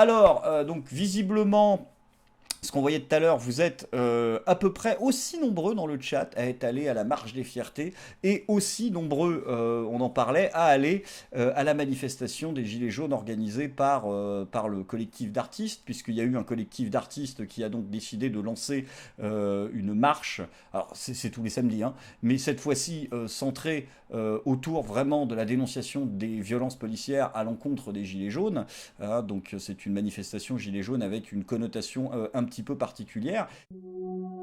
Alors, donc visiblement, ce qu'on voyait tout à l'heure, vous êtes à peu près aussi nombreux dans le chat à être allés à la marche des fiertés et aussi nombreux, on en parlait, à aller à la manifestation des Gilets jaunes organisée par le collectif d'artistes, puisqu'il y a eu un collectif d'artistes qui a donc décidé de lancer une marche. Alors c'est tous les samedis, hein, mais cette fois-ci centrée autour vraiment de la dénonciation des violences policières à l'encontre des Gilets jaunes. Donc c'est une manifestation Gilets jaunes avec une connotation un petit peu particulière.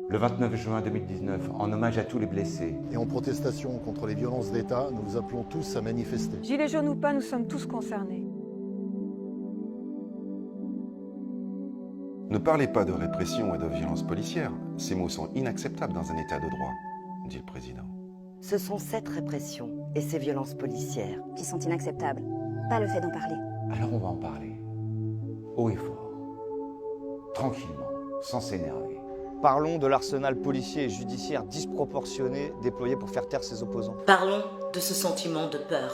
Le 29 juin 2019, en hommage à tous les blessés. Et en protestation contre les violences d'État, nous vous appelons tous à manifester. Gilets jaunes ou pas, nous sommes tous concernés. Ne parlez pas de répression et de violence policière. Ces mots sont inacceptables dans un état de droit, dit le président. Ce sont cette répression et ces violences policières qui sont inacceptables, pas le fait d'en parler. Alors on va en parler, haut et fort, tranquillement, sans s'énerver. Parlons de l'arsenal policier et judiciaire disproportionné déployé pour faire taire ses opposants. Parlons de ce sentiment de peur.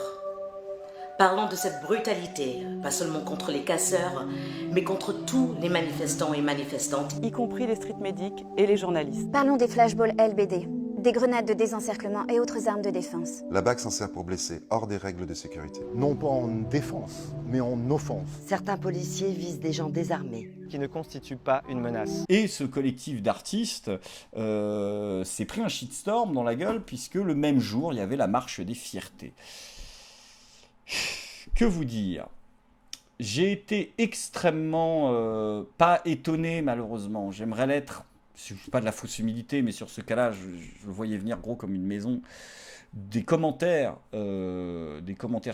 Parlons de cette brutalité, pas seulement contre les casseurs, mais contre tous les manifestants et manifestantes. Y compris les street medics et les journalistes. Parlons des flashballs LBD, des grenades de désencerclement et autres armes de défense. La BAC s'en sert pour blesser, hors des règles de sécurité. Non pas en défense, mais en offense. Certains policiers visent des gens désarmés. Qui ne constituent pas une menace. Et ce collectif d'artistes s'est pris un shitstorm dans la gueule, puisque le même jour, il y avait la marche des fiertés. Que vous dire? J'ai été extrêmement pas étonné, malheureusement. J'aimerais l'être. C'est pas de la fausse humilité, mais sur ce cas-là, je le voyais venir gros comme une maison. Des commentaires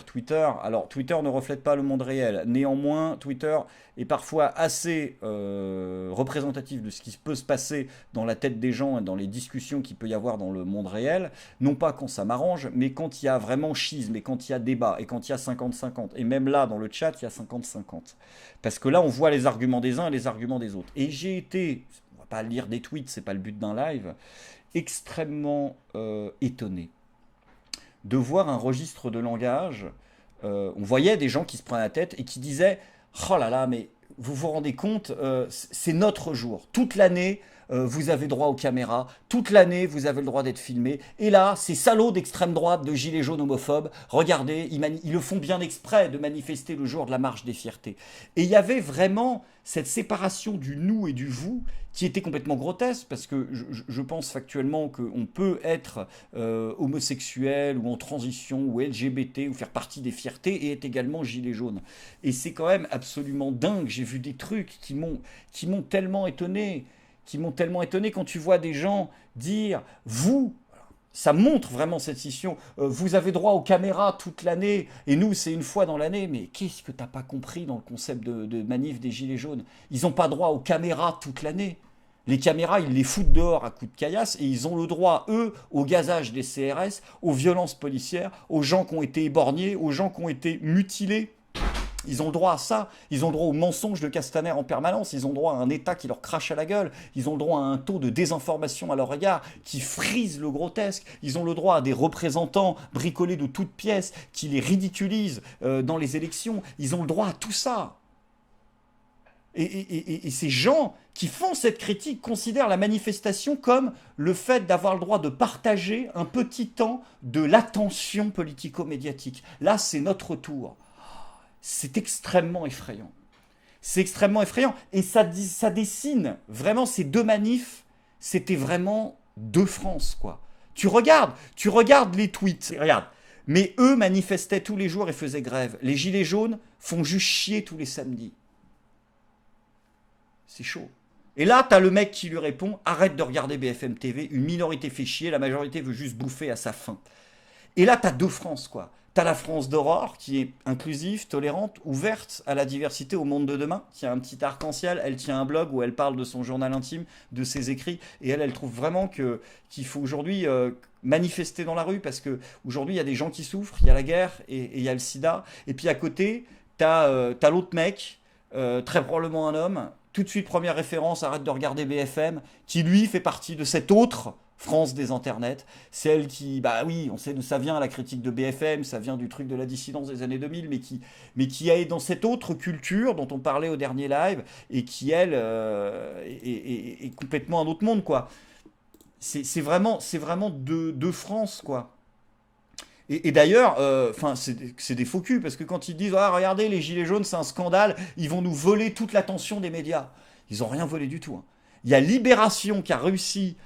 Twitter. Alors, Twitter ne reflète pas le monde réel. Néanmoins, Twitter est parfois assez représentatif de ce qui peut se passer dans la tête des gens et dans les discussions qu'il peut y avoir dans le monde réel. Non pas quand ça m'arrange, mais quand il y a vraiment schisme, et quand il y a débat, et quand il y a 50-50. Et même là, dans le chat, il y a 50-50. Parce que là, on voit les arguments des uns et les arguments des autres. Et j'ai été, on va pas lire des tweets, c'est pas le but d'un live, extrêmement étonné de voir un registre de langage. On voyait des gens qui se prenaient la tête et qui disaient « Oh là là, mais vous vous rendez compte, c'est notre jour. Toute l'année, vous avez droit aux caméras. Toute l'année, vous avez le droit d'être filmé. Et là, ces salauds d'extrême droite, de gilets jaunes homophobes, regardez, ils le font bien exprès de manifester le jour de la marche des fiertés. » Et il y avait vraiment cette séparation du nous et du vous qui était complètement grotesque, parce que je pense factuellement qu'on peut être homosexuel ou en transition ou LGBT ou faire partie des fiertés et être également gilet jaune. Et c'est quand même absolument dingue. J'ai vu des trucs qui m'ont tellement étonné, quand tu vois des gens dire « vous ». Ça montre vraiment cette scission. Vous avez droit aux caméras toute l'année, et nous, c'est une fois dans l'année. Mais qu'est-ce que t'as pas compris dans le concept de manif des Gilets jaunes? Ils n'ont pas droit aux caméras toute l'année. Les caméras, ils les foutent dehors à coups de caillasse, et ils ont le droit, eux, au gazage des CRS, aux violences policières, aux gens qui ont été éborgnés, aux gens qui ont été mutilés. Ils ont le droit à ça, ils ont le droit aux mensonges de Castaner en permanence, ils ont le droit à un État qui leur crache à la gueule, ils ont le droit à un taux de désinformation à leur égard qui frise le grotesque, ils ont le droit à des représentants bricolés de toutes pièces qui les ridiculisent dans les élections, ils ont le droit à tout ça. Et ces gens qui font cette critique considèrent la manifestation comme le fait d'avoir le droit de partager un petit temps de l'attention politico-médiatique. Là, c'est notre tour. C'est extrêmement effrayant. C'est extrêmement effrayant. Et ça dessine vraiment ces deux manifs. C'était vraiment deux France, quoi. Tu regardes les tweets. Regarde. Mais eux manifestaient tous les jours et faisaient grève. Les gilets jaunes font juste chier tous les samedis. C'est chaud. Et là, t'as le mec qui lui répond « Arrête de regarder BFM TV, une minorité fait chier, la majorité veut juste bouffer à sa faim. » Et là, t'as deux France, quoi. T'as la France d'Aurore, qui est inclusive, tolérante, ouverte à la diversité, au monde de demain, qui a un petit arc-en-ciel. Elle tient un blog où elle parle de son journal intime, de ses écrits, et elle trouve vraiment qu'il faut aujourd'hui manifester dans la rue, parce qu'aujourd'hui, il y a des gens qui souffrent, il y a la guerre, et il y a le sida. Et puis à côté, t'as l'autre mec, très probablement un homme, tout de suite première référence, arrête de regarder BFM, qui lui fait partie de cette autre France des internets, celle qui, bah oui, on sait d'où ça vient, la critique de BFM, ça vient du truc de la dissidence des années 2000, mais qui est dans cette autre culture dont on parlait au dernier live, et qui, elle, est complètement un autre monde, quoi. C'est vraiment deux France, quoi. Et d'ailleurs, c'est des faux culs, parce que quand ils disent ah, regardez, les gilets jaunes, c'est un scandale, ils vont nous voler toute l'attention des médias. Ils n'ont rien volé du tout. Hein. Il y a Libération qui a réussi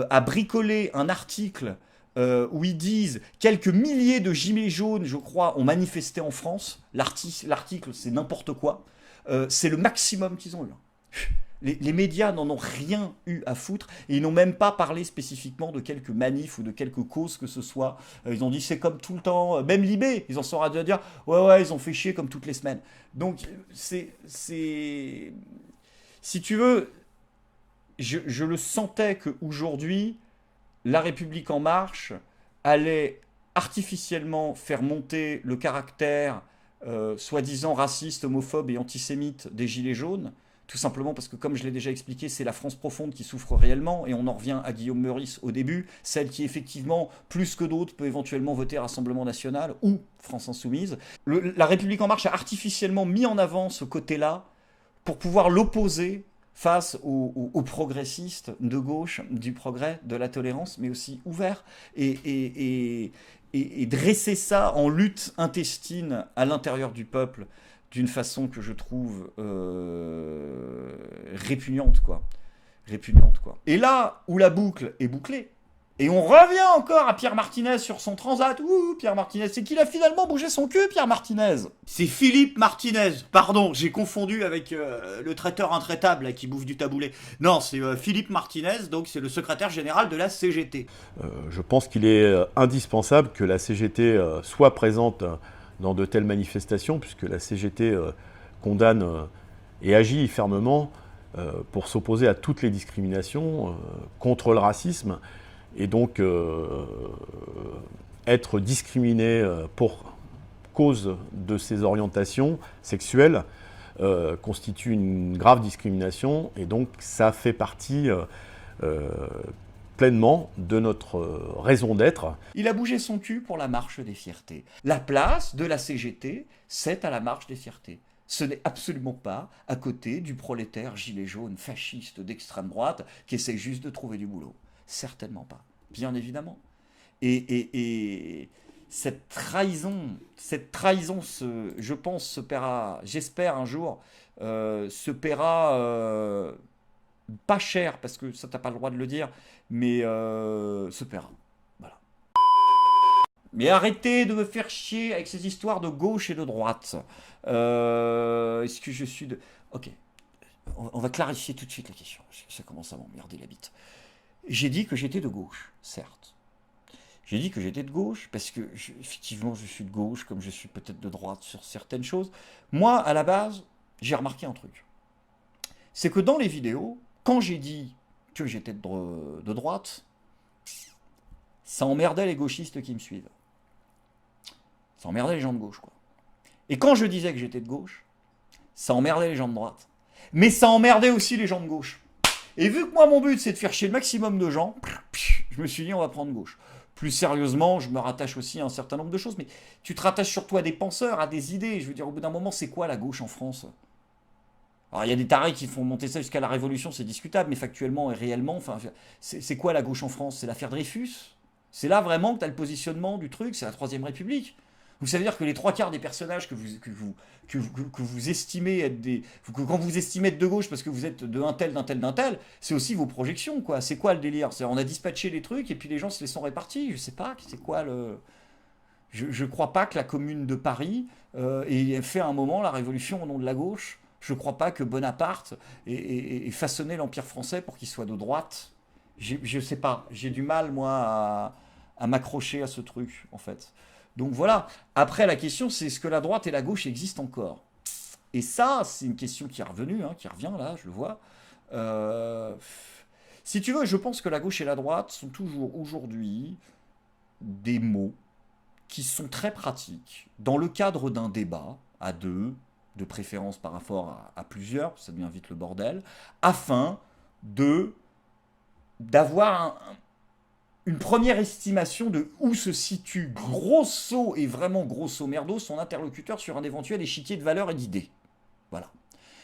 à bricoler un article où ils disent quelques milliers de gilets jaunes, je crois, ont manifesté en France. L'article, c'est n'importe quoi. C'est le maximum qu'ils ont eu. Les médias n'en ont rien eu à foutre et ils n'ont même pas parlé spécifiquement de quelques manifs ou de quelques causes que ce soit. Ils ont dit c'est comme tout le temps, même Libé, ils en sont à dire ouais, ils ont fait chier comme toutes les semaines. Donc si tu veux, je le sentais qu'aujourd'hui, La République En Marche allait artificiellement faire monter le caractère soi-disant raciste, homophobe et antisémite des Gilets jaunes. Tout simplement parce que, comme je l'ai déjà expliqué, c'est la France profonde qui souffre réellement, et on en revient à Guillaume Meurice au début, celle qui effectivement, plus que d'autres, peut éventuellement voter Rassemblement National ou France Insoumise. La République En Marche a artificiellement mis en avant ce côté-là pour pouvoir l'opposer face aux progressistes de gauche, du progrès, de la tolérance, mais aussi ouvert, et dresser ça en lutte intestine à l'intérieur du peuple, d'une façon que je trouve répugnante, quoi. Répugnante, quoi. Et là où la boucle est bouclée, et on revient encore à Pierre Martinez sur son transat. Ouh, Pierre Martinez, c'est qu'il a finalement bougé son cul, Pierre Martinez. C'est Philippe Martinez. Pardon, j'ai confondu avec le traiteur intraitable là, qui bouffe du taboulé. Non, c'est Philippe Martinez, donc c'est le secrétaire général de la CGT. Je pense qu'il est indispensable que la CGT soit présente dans de telles manifestations, puisque la CGT condamne et agit fermement pour s'opposer à toutes les discriminations, contre le racisme, et donc être discriminé pour cause de ses orientations sexuelles constitue une grave discrimination, et donc ça fait partie pleinement de notre raison d'être. Il a bougé son cul pour la marche des fiertés. La place de la CGT, c'est à la marche des fiertés. Ce n'est absolument pas à côté du prolétaire gilet jaune fasciste d'extrême droite qui essaie juste de trouver du boulot. Certainement pas, bien évidemment. Et cette trahison, je pense, se paiera, j'espère un jour, se paiera pas cher, parce que ça t'as pas le droit de le dire, mais se paiera. Voilà. Mais arrêtez de me faire chier avec ces histoires de gauche et de droite. Est-ce que je suis de... Ok, on va clarifier tout de suite la question. Ça commence à m'emmerder la bite. J'ai dit que j'étais de gauche, certes. J'ai dit que j'étais de gauche parce que, effectivement, je suis de gauche, comme je suis peut-être de droite sur certaines choses. Moi, à la base, j'ai remarqué un truc. C'est que dans les vidéos, quand j'ai dit que j'étais de droite, ça emmerdait les gauchistes qui me suivent. Ça emmerdait les gens de gauche, quoi. Et quand je disais que j'étais de gauche, ça emmerdait les gens de droite. Mais ça emmerdait aussi les gens de gauche. Et vu que moi, mon but, c'est de faire chier le maximum de gens, je me suis dit, on va prendre gauche. Plus sérieusement, je me rattache aussi à un certain nombre de choses, mais tu te rattaches surtout à des penseurs, à des idées. Je veux dire, au bout d'un moment, c'est quoi la gauche en France ? Alors, il y a des tarés qui font monter ça jusqu'à la Révolution, c'est discutable, mais factuellement et réellement, enfin, c'est quoi la gauche en France ? C'est l'affaire Dreyfus ? C'est là vraiment que tu as le positionnement du truc, c'est la Troisième République. Donc ça veut dire que les 3/4 des personnages que vous estimez être quand vous estimez être de gauche parce que vous êtes d'un tel, c'est aussi vos projections, quoi. C'est quoi le délire ? On a dispatché les trucs et puis les gens se les sont répartis. Je sais pas, c'est quoi le... Je crois pas que la Commune de Paris ait fait à un moment la révolution au nom de la gauche. Je crois pas que Bonaparte ait façonné l'Empire français pour qu'il soit de droite. Je sais pas, j'ai du mal, moi, à m'accrocher à ce truc, en fait. Donc voilà. Après, la question, c'est est-ce que la droite et la gauche existent encore ? Et ça, c'est une question qui est revenue, qui revient là, je le vois. Si tu veux, je pense que la gauche et la droite sont toujours aujourd'hui des mots qui sont très pratiques dans le cadre d'un débat à deux, de préférence par rapport à plusieurs, ça devient vite le bordel, afin d'avoir une première estimation de où se situe grosso et vraiment grosso merdo son interlocuteur sur un éventuel échiquier de valeurs et d'idées. Voilà.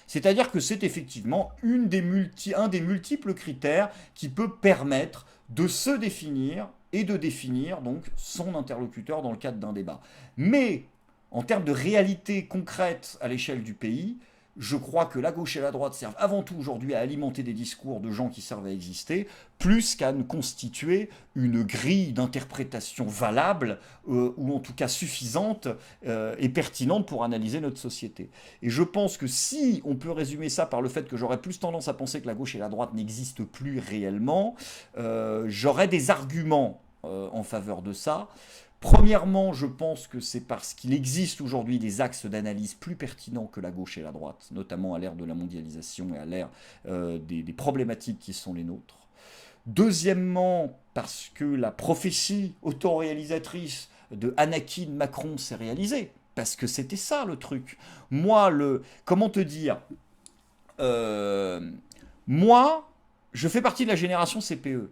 C'est-à-dire que c'est effectivement un des multiples critères qui peut permettre de se définir et de définir donc son interlocuteur dans le cadre d'un débat. Mais en termes de réalité concrète à l'échelle du pays, je crois que la gauche et la droite servent avant tout aujourd'hui à alimenter des discours de gens qui servent à exister, plus qu'à nous constituer une grille d'interprétation valable, ou en tout cas suffisante et pertinente pour analyser notre société. Et je pense que si on peut résumer ça par le fait que j'aurais plus tendance à penser que la gauche et la droite n'existent plus réellement, j'aurais des arguments en faveur de ça. Premièrement, je pense que c'est parce qu'il existe aujourd'hui des axes d'analyse plus pertinents que la gauche et la droite, notamment à l'ère de la mondialisation et à l'ère des problématiques qui sont les nôtres. Deuxièmement, parce que la prophétie autoréalisatrice de Anakin Macron s'est réalisée, parce que c'était ça le truc. Moi, comment te dire, moi, je fais partie de la génération CPE.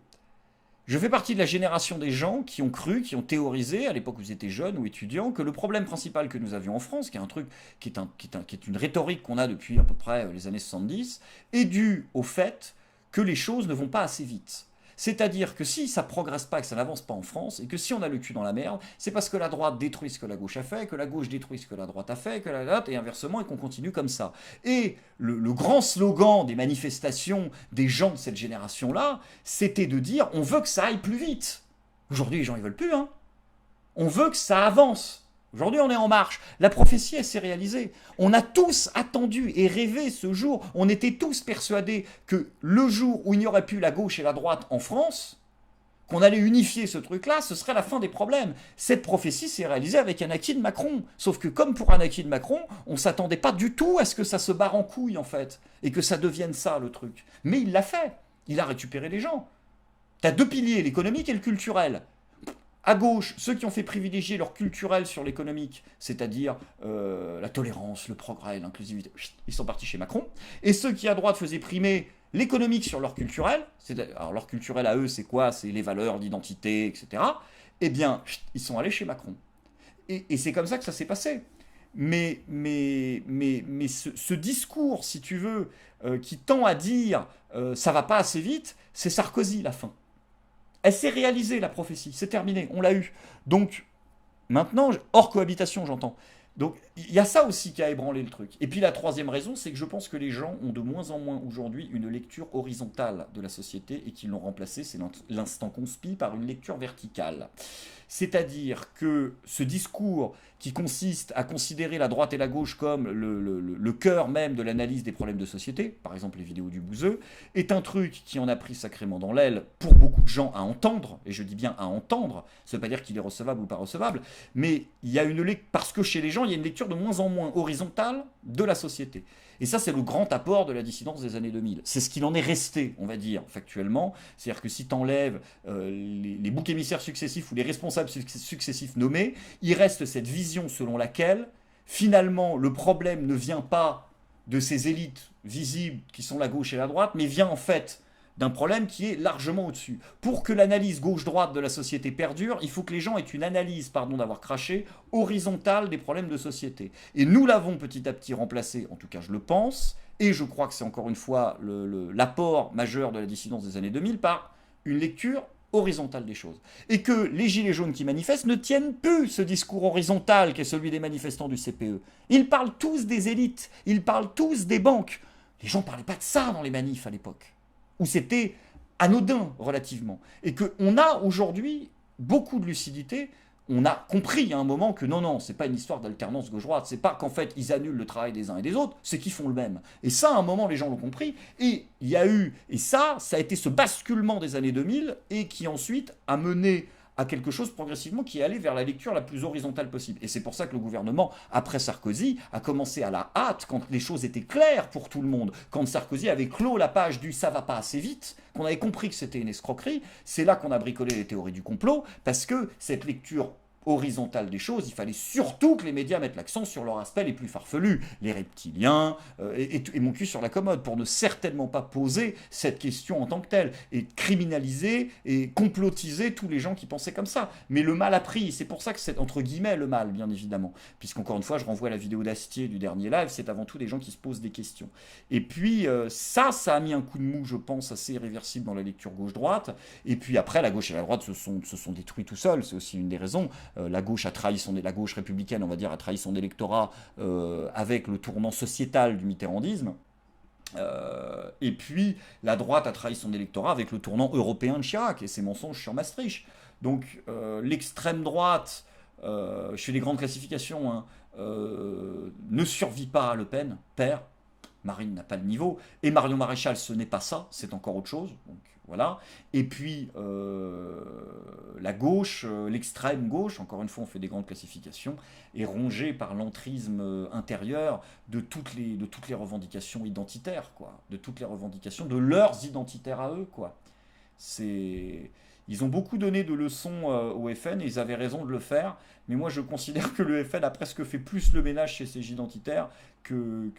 Je fais partie de la génération des gens qui ont cru, qui ont théorisé, à l'époque où ils étaient jeunes ou étudiants, que le problème principal que nous avions en France, qui est un truc, qui est une rhétorique qu'on a depuis à peu près les années 70, est dû au fait que les choses ne vont pas assez vite. C'est-à-dire que si ça ne progresse pas, que ça n'avance pas en France, et que si on a le cul dans la merde, c'est parce que la droite détruit ce que la gauche a fait, que la gauche détruit ce que la droite a fait, que la droite, et inversement, et qu'on continue comme ça. Et le grand slogan des manifestations des gens de cette génération-là, c'était de dire « on veut que ça aille plus vite ». Aujourd'hui, les gens, ils veulent plus, hein. On veut que ça avance. Aujourd'hui, on est en marche. La prophétie, elle s'est réalisée. On a tous attendu et rêvé ce jour. On était tous persuadés que le jour où il n'y aurait plus la gauche et la droite en France, qu'on allait unifier ce truc-là, ce serait la fin des problèmes. Cette prophétie s'est réalisée avec Anakin Macron. Sauf que comme pour Anakin Macron, on ne s'attendait pas du tout à ce que ça se barre en couille, en fait, et que ça devienne ça, le truc. Mais il l'a fait. Il a récupéré les gens. T'as deux piliers, l'économique et le culturel. À gauche, ceux qui ont fait privilégier leur culturel sur l'économique, c'est-à-dire la tolérance, le progrès, l'inclusivité, ils sont partis chez Macron. Et ceux qui, à droite, faisaient primer l'économique sur leur culturel, alors leur culturel à eux, c'est quoi? C'est les valeurs d'identité, etc. Eh bien, ils sont allés chez Macron. Et c'est comme ça que ça s'est passé. Mais ce discours, si tu veux, qui tend à dire ça va pas assez vite, c'est Sarkozy, la fin. Elle s'est réalisée, la prophétie, c'est terminé, on l'a eu. Donc, maintenant, hors cohabitation, j'entends. Donc, il y a ça aussi qui a ébranlé le truc. Et puis la troisième raison, c'est que je pense que les gens ont de moins en moins aujourd'hui une lecture horizontale de la société et qu'ils l'ont remplacée, c'est l'instant conspi, par une lecture verticale. C'est-à-dire que ce discours qui consiste à considérer la droite et la gauche comme le cœur même de l'analyse des problèmes de société, par exemple les vidéos du Bouzeux, est un truc qui en a pris sacrément dans l'aile pour beaucoup de gens à entendre, et je dis bien à entendre, ça ne veut pas dire qu'il est recevable ou pas recevable, mais il y a parce que chez les gens, il y a une lecture de moins en moins horizontale de la société. Et ça, c'est le grand apport de la dissidence des années 2000. C'est ce qu'il en est resté, on va dire, factuellement. C'est-à-dire que si tu enlèves les boucs émissaires successifs ou les responsables successifs nommés, il reste cette vision selon laquelle, finalement, le problème ne vient pas de ces élites visibles qui sont la gauche et la droite, mais vient en fait d'un problème qui est largement au-dessus. Pour que l'analyse gauche-droite de la société perdure, il faut que les gens aient une analyse, pardon d'avoir craché, horizontale des problèmes de société. Et nous l'avons petit à petit remplacé, en tout cas je le pense, et je crois que c'est encore une fois l'apport majeur de la dissidence des années 2000 par une lecture horizontale des choses. Et que les gilets jaunes qui manifestent ne tiennent plus ce discours horizontal qui est celui des manifestants du CPE. Ils parlent tous des élites, ils parlent tous des banques. Les gens ne parlaient pas de ça dans les manifs à l'époque, où c'était anodin relativement. Et qu'on a aujourd'hui beaucoup de lucidité. On a compris à un moment que non, c'est pas une histoire d'alternance gauche-droite, c'est pas qu'en fait ils annulent le travail des uns et des autres, c'est qu'ils font le même. Et ça, à un moment, les gens l'ont compris. Et il y a eu, et ça a été ce basculement des années 2000, et qui ensuite a mené à quelque chose progressivement qui est allé vers la lecture la plus horizontale possible. Et c'est pour ça que le gouvernement, après Sarkozy, a commencé à la hâte, quand les choses étaient claires pour tout le monde, quand Sarkozy avait clos la page du « ça va pas assez vite », qu'on avait compris que c'était une escroquerie, c'est là qu'on a bricolé les théories du complot, parce que cette lecture horizontale des choses, il fallait surtout que les médias mettent l'accent sur leur aspect les plus farfelus, les reptiliens, et mon cul sur la commode, pour ne certainement pas poser cette question en tant que telle, et criminaliser et complotiser tous les gens qui pensaient comme ça. Mais le mal a pris, c'est pour ça que c'est entre guillemets le mal, bien évidemment, puisqu'encore une fois, je renvoie à la vidéo d'Astier du dernier live, c'est avant tout des gens qui se posent des questions. Et puis ça a mis un coup de mou, je pense, assez irréversible dans la lecture gauche-droite, et puis après, la gauche et la droite se sont détruits tout seuls, c'est aussi une des raisons. La gauche la gauche républicaine, on va dire, a trahi son électorat avec le tournant sociétal du mitterrandisme. Et puis la droite a trahi son électorat avec le tournant européen de Chirac et ses mensonges sur Maastricht. Donc l'extrême droite, je fais des grandes classifications, hein, ne survit pas à Le Pen, perd. Marine n'a pas le niveau, et Marion Maréchal, ce n'est pas ça, c'est encore autre chose. Donc, voilà. Et puis la gauche, l'extrême gauche, encore une fois on fait des grandes classifications, est rongée par l'entrisme intérieur de toutes les revendications identitaires, quoi, de toutes les revendications de leurs identitaires à eux, quoi. Ils ont beaucoup donné de leçons au FN et ils avaient raison de le faire, mais moi je considère que le FN a presque fait plus le ménage chez ces identitaires que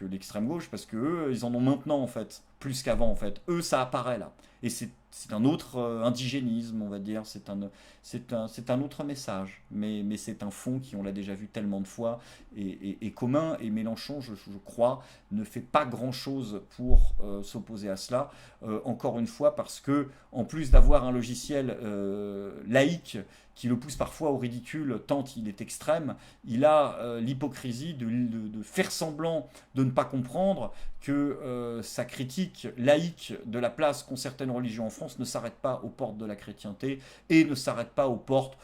l'extrême gauche, parce que eux, ils en ont maintenant en fait, plus qu'avant en fait. Eux, ça apparaît là. Et c'est un autre indigénisme, on va dire, c'est un autre message, mais c'est un fond qui, on l'a déjà vu tellement de fois, est commun, et Mélenchon, je crois, ne fait pas grand-chose pour s'opposer à cela, encore une fois, parce que, en plus d'avoir un logiciel laïque, qui le pousse parfois au ridicule tant il est extrême, il a l'hypocrisie de faire semblant de ne pas comprendre que sa critique laïque de la place qu'ont certaines religions en France ne s'arrête pas aux portes de la chrétienté et ne s'arrête pas aux portes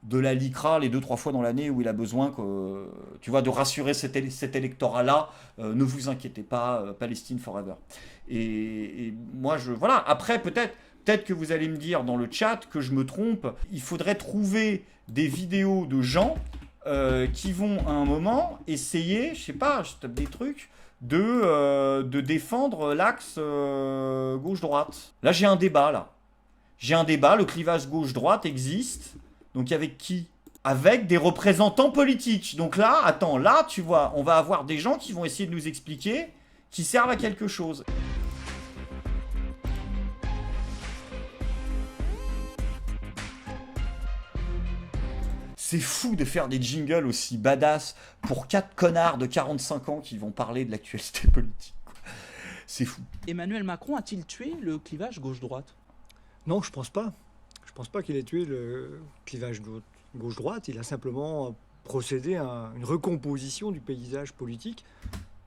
de la LICRA les 2-3 fois dans l'année où il a besoin de rassurer cet électorat-là. Ne vous inquiétez pas, Palestine forever. Et moi, voilà. Après, peut-être que vous allez me dire dans le chat que je me trompe. Il faudrait trouver des vidéos de gens qui vont à un moment essayer, je sais pas, je tape des trucs, de défendre l'axe gauche-droite. Là, j'ai un débat, le clivage gauche-droite existe. Donc avec qui ? Avec des représentants politiques. Donc là, tu vois, on va avoir des gens qui vont essayer de nous expliquer, qui servent à quelque chose. C'est fou de faire des jingles aussi badass pour 4 connards de 45 ans qui vont parler de l'actualité politique. C'est fou. Emmanuel Macron a-t-il tué le clivage gauche-droite ? Non, je pense pas. Je pense pas qu'il ait tué le clivage gauche-droite. Il a simplement procédé à une recomposition du paysage politique.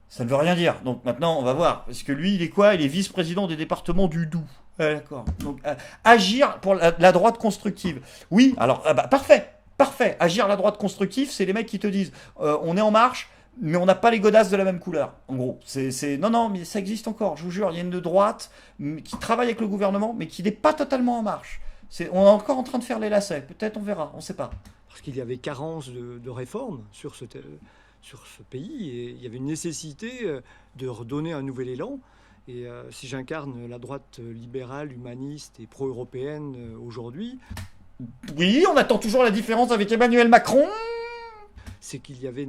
Ça ne veut rien dire. Donc maintenant, on va voir. Parce que lui, il est quoi ? Il est vice-président des départements du Doubs. D'accord. Donc agir pour la droite constructive. Oui, alors, parfait. Parfait. Agir la droite constructive, c'est les mecs qui te disent on est en marche, mais on n'a pas les godasses de la même couleur. En gros, non, mais ça existe encore. Je vous jure, il y a une droite qui travaille avec le gouvernement, mais qui n'est pas totalement en marche. On est encore en train de faire les lacets. Peut-être on verra, on ne sait pas. Parce qu'il y avait carence de réformes sur ce pays, et il y avait une nécessité de redonner un nouvel élan. Et si j'incarne la droite libérale, humaniste et pro-européenne aujourd'hui... Oui, on attend toujours la différence avec Emmanuel Macron. C'est qu'il y avait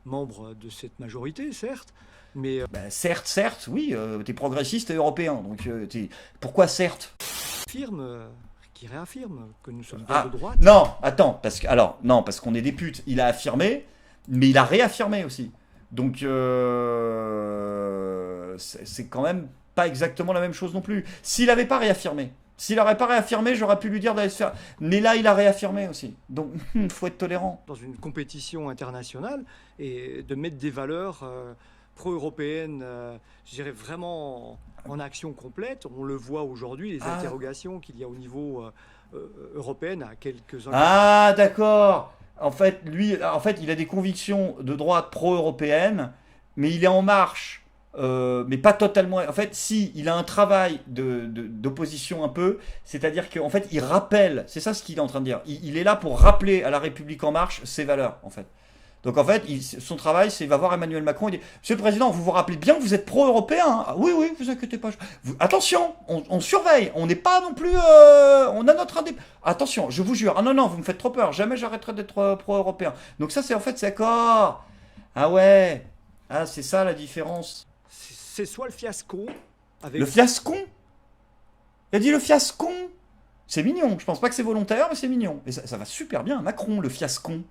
membres de cette majorité, certes, mais... certes, oui, t'es progressiste et européen, donc pourquoi certes ? Qui réaffirme que nous sommes pas de droite. Non, attends, parce qu'on est des putes. Il a affirmé, mais il a réaffirmé aussi. Donc c'est quand même pas exactement la même chose non plus. S'il n'avait pas réaffirmé, j'aurais pu lui dire d'aller se faire... Mais là, il a réaffirmé aussi. Donc, il faut être tolérant. Dans une compétition internationale, et de mettre des valeurs pro-européennes, je dirais vraiment en action complète. On le voit aujourd'hui, les interrogations qu'il y a au niveau européen à quelques... Ah, d'accord. En fait, il a des convictions de droite pro-européenne, mais il est en marche. Mais pas totalement. En fait, si, il a un travail d'opposition un peu, c'est-à-dire qu'en fait, il rappelle, c'est ça ce qu'il est en train de dire, il est là pour rappeler à la République En Marche ses valeurs, en fait. Donc en fait, son travail, c'est il va voir Emmanuel Macron et dit « Monsieur le Président, vous vous rappelez bien que vous êtes pro-européen hein? Ah, oui, oui, vous inquiétez pas. Attention, on surveille, on n'est pas non plus... on a notre indépendance. Attention, je vous jure. Ah non, non, vous me faites trop peur. Jamais j'arrêterai d'être pro-européen. » Donc ça, c'est en fait, c'est d'accord. Ah ouais. Ah, c'est ça la différence. C'est soit le fiasco... Avec... Le fiascon? Il a dit le fiascon? C'est mignon. Je pense pas que c'est volontaire, mais c'est mignon. Et ça va super bien. Macron, le fiascon. Vous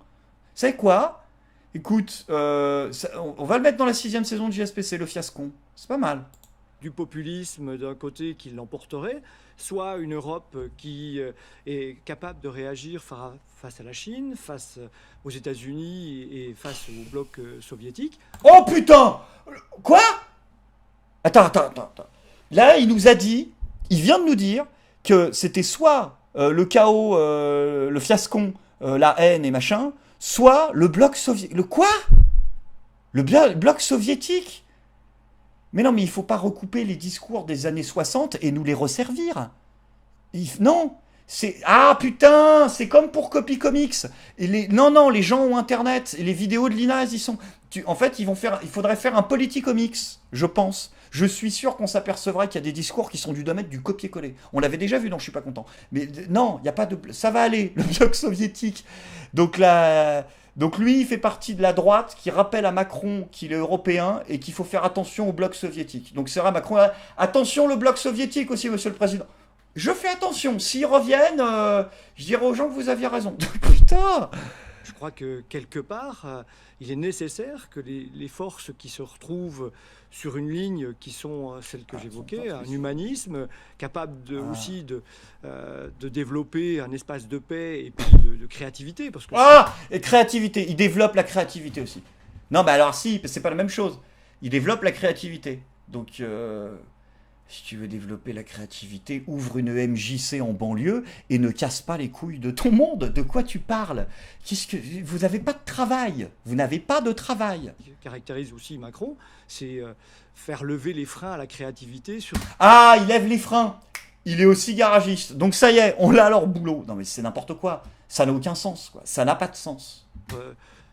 savez quoi? Écoute, on va le mettre dans la 6e saison de JSPC, le fiascon. C'est pas mal. Du populisme d'un côté qui l'emporterait, soit une Europe qui est capable de réagir face à la Chine, face aux États-Unis et face au bloc soviétique. Oh putain! Quoi? Attends. Là, il nous a dit, il vient de nous dire que c'était soit le chaos, le fiascon, la haine et machin, soit le bloc soviétique. Le quoi? Le bloc soviétique? Mais non, mais il faut pas recouper les discours des années 60 et nous les resservir. Non, c'est... Ah putain, c'est comme pour Copy Comics. Et non, les gens ont Internet. Et les vidéos de l'INAS, ils sont... En fait, il faudrait faire un Politicomics, je pense. Je suis sûr qu'on s'apercevrait qu'il y a des discours qui sont du domaine du copier-coller. On l'avait déjà vu, donc je suis pas content. Mais non, il n'y a pas de... Ça va aller, le bloc soviétique. Donc lui, il fait partie de la droite qui rappelle à Macron qu'il est européen et qu'il faut faire attention au bloc soviétique. Donc c'est vrai, Macron, attention le bloc soviétique aussi, monsieur le président. Je fais attention. S'ils reviennent, je dirai aux gens que vous aviez raison. Putain! Je crois que quelque part, il est nécessaire que les forces qui se retrouvent sur une ligne qui sont celles que j'évoquais, un humanisme capable aussi de développer un espace de paix et puis de créativité. Parce que et créativité, il développe la créativité aussi. Non, mais alors si, c'est pas la même chose. Il développe la créativité. Donc, si tu veux développer la créativité, ouvre une MJC en banlieue et ne casse pas les couilles de ton monde. De quoi tu parles? Vous n'avez pas de travail. Vous n'avez pas de travail. Ce qui caractérise aussi Macron, c'est faire lever les freins à la créativité. Ah, il lève les freins. Il est aussi garagiste. Donc ça y est, on l'a à leur boulot. Non mais c'est n'importe quoi. Ça n'a aucun sens, quoi. Ça n'a pas de sens.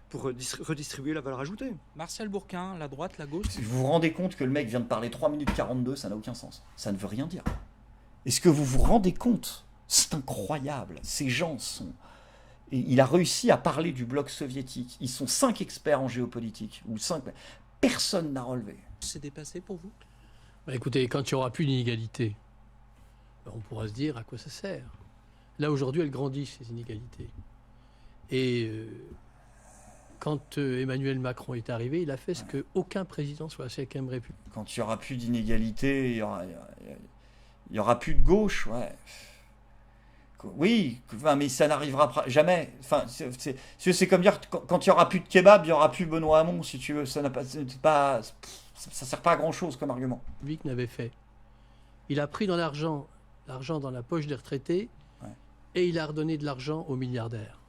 Pour redistribuer la valeur ajoutée. Martial Bourquin, la droite, la gauche. Vous vous rendez compte que le mec vient de parler 3 minutes 42, ça n'a aucun sens. Ça ne veut rien dire. Est-ce que vous vous rendez compte? C'est incroyable. Ces gens sont... Et il a réussi à parler du bloc soviétique. Ils sont 5 experts en géopolitique. Ou 5... Personne n'a relevé. C'est dépassé pour vous? Écoutez, quand il n'y aura plus d'inégalités, on pourra se dire à quoi ça sert. Là, aujourd'hui, elles grandissent, ces inégalités. Et... quand Emmanuel Macron est arrivé, il a fait ce qu'aucun président sur la Ve République. Quand il n'y aura plus d'inégalité, il y aura plus de gauche, ouais. Oui, mais ça n'arrivera jamais. Enfin, c'est comme dire, quand il n'y aura plus de kebab, il n'y aura plus Benoît Hamon, si tu veux. Ça ne sert pas à grand-chose comme argument. Lui qui n'avait fait. Il a pris dans l'argent dans la poche des retraités, et il a redonné de l'argent aux milliardaires.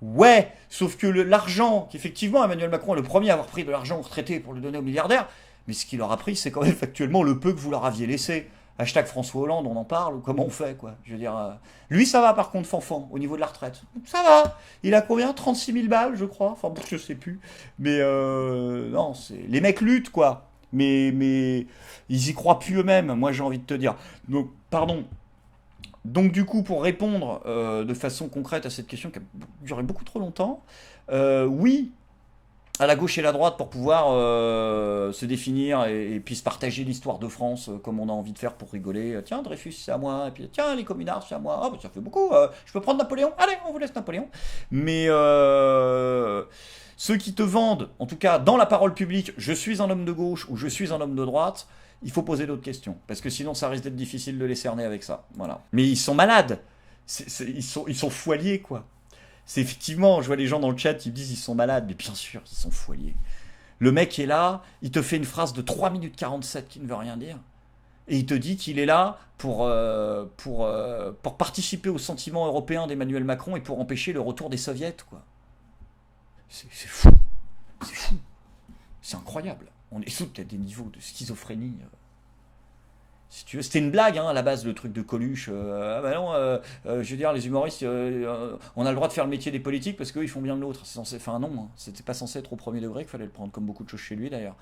Ouais, sauf que l'argent, qu'effectivement Emmanuel Macron est le premier à avoir pris de l'argent aux retraités pour le donner aux milliardaires, mais ce qu'il leur a pris, c'est quand même factuellement le peu que vous leur aviez laissé. Hashtag François Hollande, on en parle, ou comment on fait, quoi. Je veux dire, lui, ça va par contre, Fanfan, au niveau de la retraite. Ça va. Il a combien? 36 000 balles, je crois. Enfin, je sais plus. Mais non, les mecs luttent, quoi. Mais ils y croient plus eux-mêmes, moi, j'ai envie de te dire. Donc, pardon. Donc du coup, pour répondre de façon concrète à cette question qui a duré beaucoup trop longtemps, oui, à la gauche et la droite pour pouvoir se définir et puis se partager l'histoire de France comme on a envie de faire pour rigoler. Tiens, Dreyfus, c'est à moi. Et puis tiens, les communards, c'est à moi. Ah, bah, ça fait beaucoup. Je peux prendre Napoléon. Allez, on vous laisse Napoléon. Mais ceux qui te vendent, en tout cas dans la parole publique, je suis un homme de gauche ou je suis un homme de droite, il faut poser d'autres questions, parce que sinon ça risque d'être difficile de les cerner avec ça. Voilà. Mais ils sont malades, ils sont foiliers, quoi. C'est effectivement, je vois les gens dans le chat, ils me disent ils sont malades, mais bien sûr, ils sont foiliers. Le mec est là, il te fait une phrase de 3 minutes 47 qui ne veut rien dire, et il te dit qu'il est là pour participer au sentiment européen d'Emmanuel Macron et pour empêcher le retour des soviets, quoi. C'est fou. C'est fou. C'est incroyable. On est sous peut-être des niveaux de schizophrénie. Si tu veux, c'était une blague, hein, à la base, le truc de Coluche. Ah bah non, je veux dire, les humoristes, on a le droit de faire le métier des politiques parce qu'eux, ils font bien de l'autre. C'est censé, enfin non, hein, c'était pas censé être au premier degré, qu'il fallait le prendre, comme beaucoup de choses chez lui d'ailleurs.